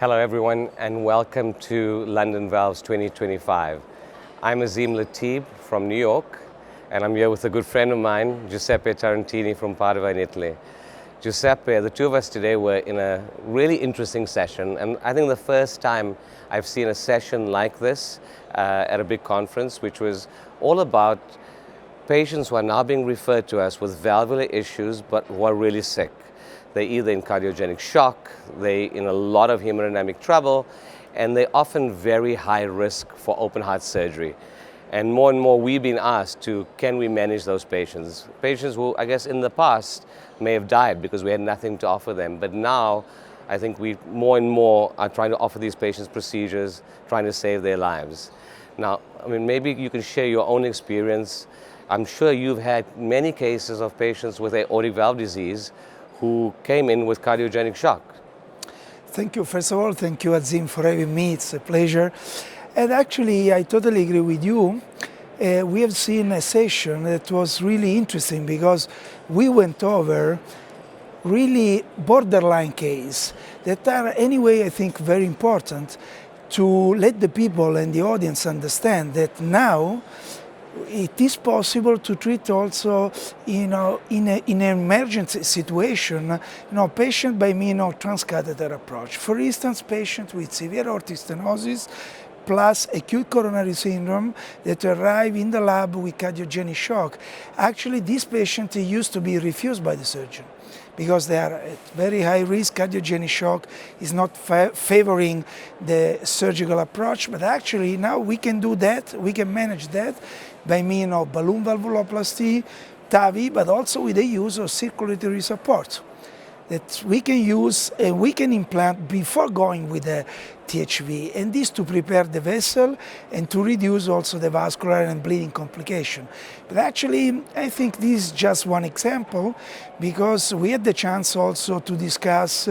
Hello everyone and welcome to London Valves 2025. I'm Azeem Latib from New York and I'm here with a good friend of mine, Giuseppe Tarantini from Padova in Italy. Giuseppe, the two of us today were in a really interesting session, and I think the first time I've seen a session like this at a big conference, which was all about patients who are now being referred to us with valvular issues but who are really sick. They're either in cardiogenic shock, they're in a lot of hemodynamic trouble, and they're often very high risk for open heart surgery. And more we've been asked to, can we manage those patients? Patients who, I guess, in the past may have died because we had nothing to offer them. But now, I think we more and more are trying to offer these patients procedures, trying to save their lives. Now, I mean, maybe you can share your own experience. I'm sure you've had many cases of patients with aortic valve disease who came in with cardiogenic shock. Thank you. First of all, thank you, Azeem, for having me. It's a pleasure. And actually, I totally agree with you. We have seen a session that was really interesting because we went over really borderline cases that are anyway, I think, very important to let the people and the audience understand that now it is possible to treat also, in an emergency situation, patient by means of transcatheter approach. For instance, patient with severe aortic stenosis plus acute coronary syndrome that arrive in the lab with cardiogenic shock. Actually, this patient used to be refused by the surgeon because they are at very high risk. Cardiogenic shock is not favoring the surgical approach, but actually now we can do that, we can manage that by means of balloon valvuloplasty, TAVI, but also with the use of circulatory support that we can use and we can implant before going with the THV, and this to prepare the vessel and to reduce also the vascular and bleeding complication. But actually, I think this is just one example because we had the chance also to discuss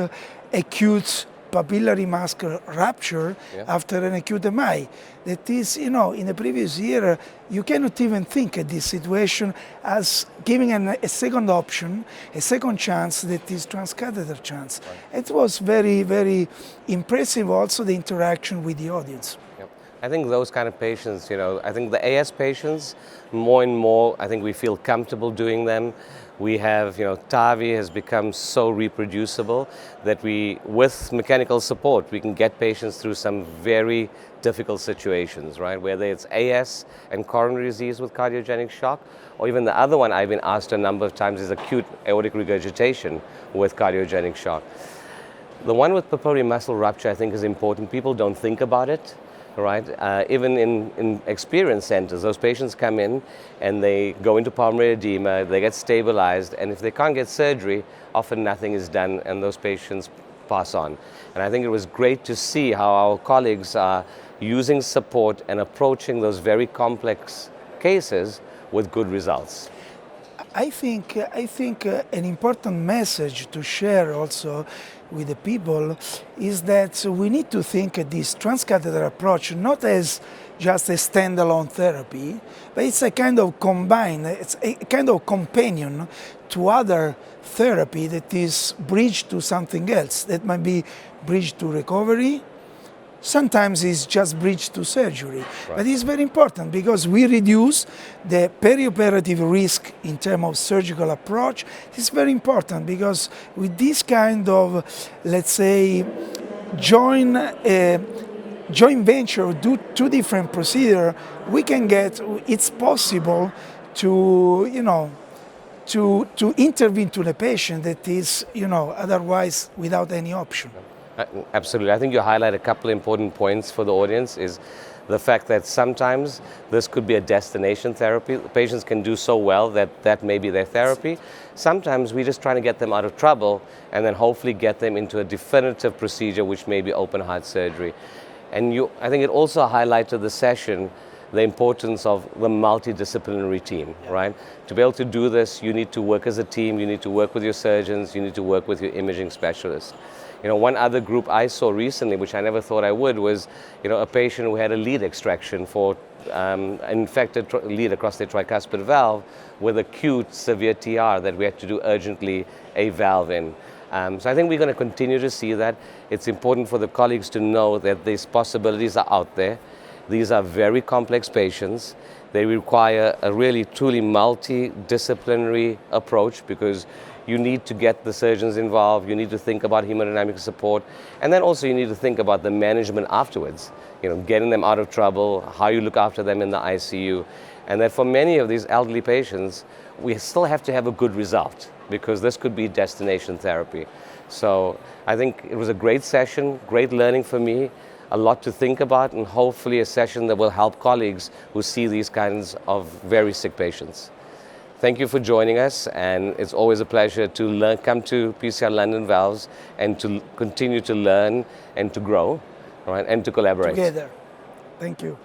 acute papillary muscle rupture after an acute MI. That is, in the previous year, you cannot even think of this situation as giving a second option, a second chance that is transcatheter chance. Right. It was very, very impressive also the interaction with the audience. I think those kind of patients, I think the AS patients, more and more, I think we feel comfortable doing them. We have, TAVI has become so reproducible that with mechanical support, we can get patients through some very difficult situations, right? Whether it's AS and coronary disease with cardiogenic shock, or even the other one I've been asked a number of times is acute aortic regurgitation with cardiogenic shock. The one with papillary muscle rupture, I think, is important. People don't think about it. Right? Even in experience centers, those patients come in and they go into pulmonary edema, they get stabilized, and if they can't get surgery, often nothing is done and those patients pass on. And I think it was great to see how our colleagues are using support and approaching those very complex cases with good results. I think an important message to share also with the people is that we need to think of this transcatheter approach not as just a standalone therapy, but it's a kind of it's a kind of companion to other therapy that is bridged to something else, that might be bridged to recovery. Sometimes it's just bridged to surgery, right. But it's very important because we reduce the perioperative risk in terms of surgical approach. It's very important because with this kind of, let's say, joint venture, do two different procedures, we can it's possible to, to intervene to the patient that is, otherwise without any option. Absolutely. I think you highlight a couple of important points for the audience is the fact that sometimes this could be a destination therapy. Patients can do so well that may be their therapy. Sometimes we're just trying to get them out of trouble and then hopefully get them into a definitive procedure, which may be open heart surgery. And I think it also highlighted the session the importance of the multidisciplinary team, right? To be able to do this, you need to work as a team, you need to work with your surgeons, you need to work with your imaging specialists. One other group I saw recently, which I never thought I would, was a patient who had a lead extraction for an infected lead across the tricuspid valve with acute severe TR that we had to do urgently a valve in. So I think we're going to continue to see that. It's important for the colleagues to know that these possibilities are out there. These are very complex patients. They require a really, truly multidisciplinary approach because you need to get the surgeons involved, you need to think about hemodynamic support, and then also you need to think about the management afterwards, getting them out of trouble, how you look after them in the ICU, and that for many of these elderly patients, we still have to have a good result because this could be destination therapy. So I think it was a great session, great learning for me, a lot to think about, and hopefully a session that will help colleagues who see these kinds of very sick patients. Thank you for joining us, and it's always a pleasure to come to PCR London Valves and to continue to learn and to grow, right, and to collaborate. Together. Thank you.